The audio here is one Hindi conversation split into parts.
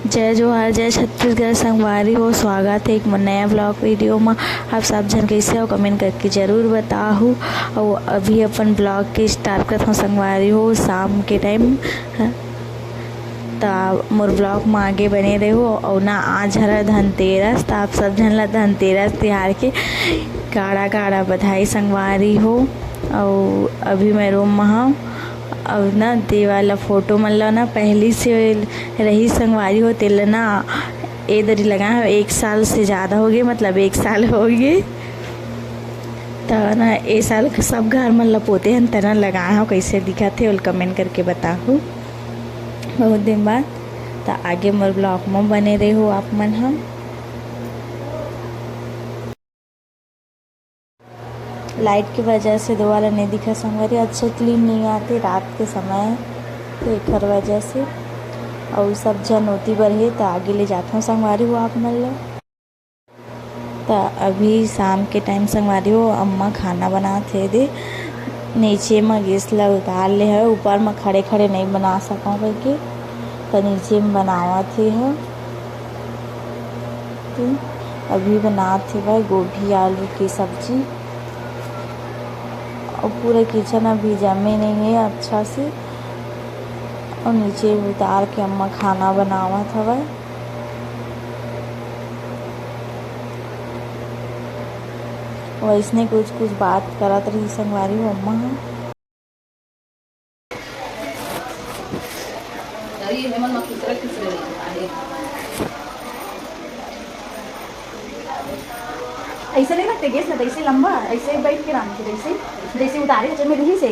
जय जोहार, जय छत्तीसगढ़। संगवारी हो, स्वागत है एक नया ब्लॉग वीडियो में। आप सब जन कैसे हो कमेंट करके ज़रूर बताओ। और अभी अपन ब्लॉग के स्टार्ट करता हूँ संगवारी हो शाम के टाइम। तो मोर ब्लॉग में आगे बने रहो। और ना आज हरा धनतेरस, तो आप सब जन ला धनतेरस तिहार के गाड़ा गाड़ा बधाई संगवारी हो। और अभी मैं रूम में हूँ। अब ना दे वाला फ़ोटो मन ला ना पहली से रही संगवारी हो तेल ना ए दरी लगा है। 1 साल से ज़्यादा हो गए, मतलब 1 साल हो गए। तो ना ए साल सब घर मन ला पोते हैं तना लगाए हो। कैसे दिखा थे और कमेंट करके बताओ बहुत दिन बाद। तो आगे मोर ब्लॉग में बने रहे हो आप मन। हम लाइट की वजह से दो वाला नहीं दिखा संगवारी, अच्छे क्लीन नहीं आते रात के समय, तो एक हर वजह से। और सब जन होती बढ़े तो आगे ले जाता हूँ संगवारी हो आप मन लो। तो अभी शाम के टाइम संगवारी हो अम्मा खाना बनाते दे। नीचे में गैस ला उतार ले है, ऊपर में खड़े खड़े नहीं बना सकूँ करके, तो नीचे में बनावा थे है। तो अभी बनाते भाई गोभी आलू की सब्जी। और पूरे किचन अभी जमे नहीं है अच्छा से। और नीचे उतार के अम्मा खाना बनावा था वह। वैसने कुछ कुछ बात करत रही संगवारी हो अम्मा। ऐसे नहीं रखते गैस में, ऐसे लंबा ऐसे बैठ के रखते, जैसे जैसे उतारे जब में रही से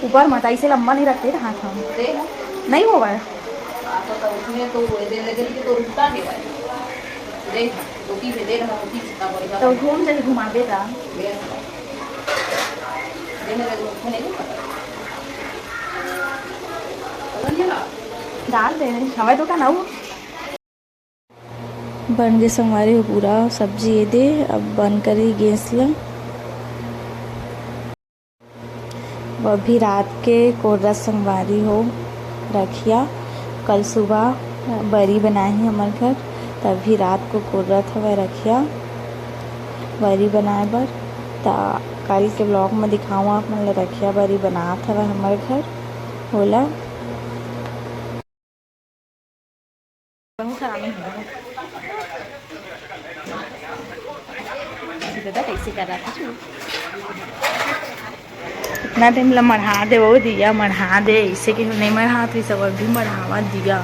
ऊपर मत ऐसे लंबा नहीं रखते हाथ हम नहीं होगा। तो घूम जाके घुमा देता डाल दे हवा तो का ना वो बन गए संगवारी हो पूरा सब्जी ये दे। अब बंद करी गैस ला। वो भी रात के कोर्रा संगवारी हो रखिया। कल सुबह बरी बनाई है हमारे घर, तभी रात को कोर्रा था वह रखिया बरी बनाए बर। तो कल के ब्लॉग में दिखाऊँ आप मतलब रखिया बरी बना था वह हमारे घर होला। कैसे कर रहा था इतना टाइम ला मढ़ा दे वो दिया मढ़ा दे, इसे कि नहीं मढ़ा तो सब अभी मढ़ावा दिया।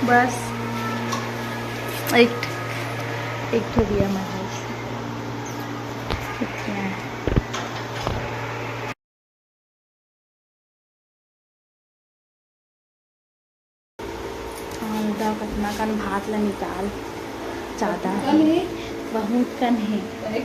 बस एक ठो दिया मढ़ा कतना कन भात ला निकाल ज़्यादा बहुत कन है। रख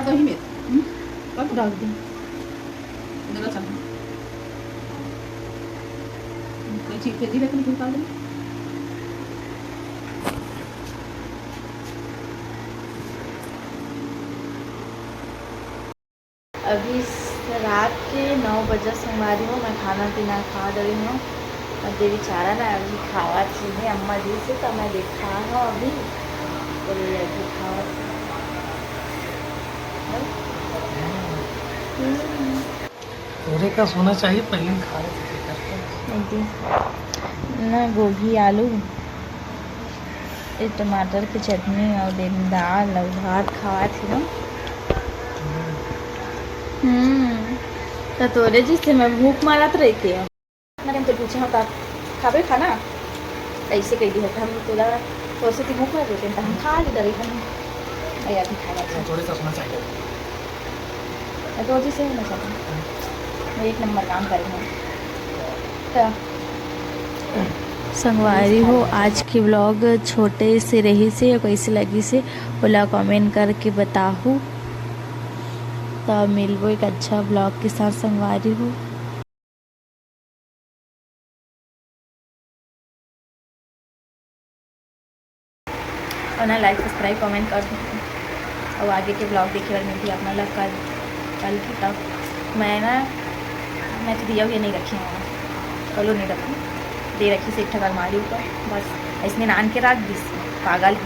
दही में रख दी कोई चीज खेती रखने की निकाल दे। अभी रात के 9 बजे संगवारी हो। मैं खाना पीना खा रही हूँ। देवी चारा ना अभी खावा चीज़ें अम्मा जी से, तो मैं देखा हूँ अभी तो अभी खावा तोरे का सोना चाहिए पहले खा रहे ना गोभी आलू एक टमाटर की चटनी और दाल और भात खावा थी ना। तो तोरे जिससे मैं भूख मारत रही थी। मैंने तो पूछा होता खाबे खाना ऐसे कह दी होता हम तोला तो से भूख लग रही तो हम खा ली डरी हम या भी खाना तोरे का सोना चाहिए तो जी से होना चाहिए। मैं 1 नंबर काम करेंगे। तो संगवारी हो आज की व्लॉग छोटे से रही से या कैसे लगी से बोला कमेंट करके बताओ। तो अब मिलबो एक अच्छा ब्लॉग के साथ संगवारी हो। और ना लाइक सब्सक्राइब कमेंट कर दो और आगे के ब्लॉग देखे बार मिलती अपना लग कल की तब मैं तो दिया हुए नहीं रखी हूँ, कलो नहीं रखी, दे रखी से एक ठग अलमारी ऊपर, बस इसमें नान के रख दी पागल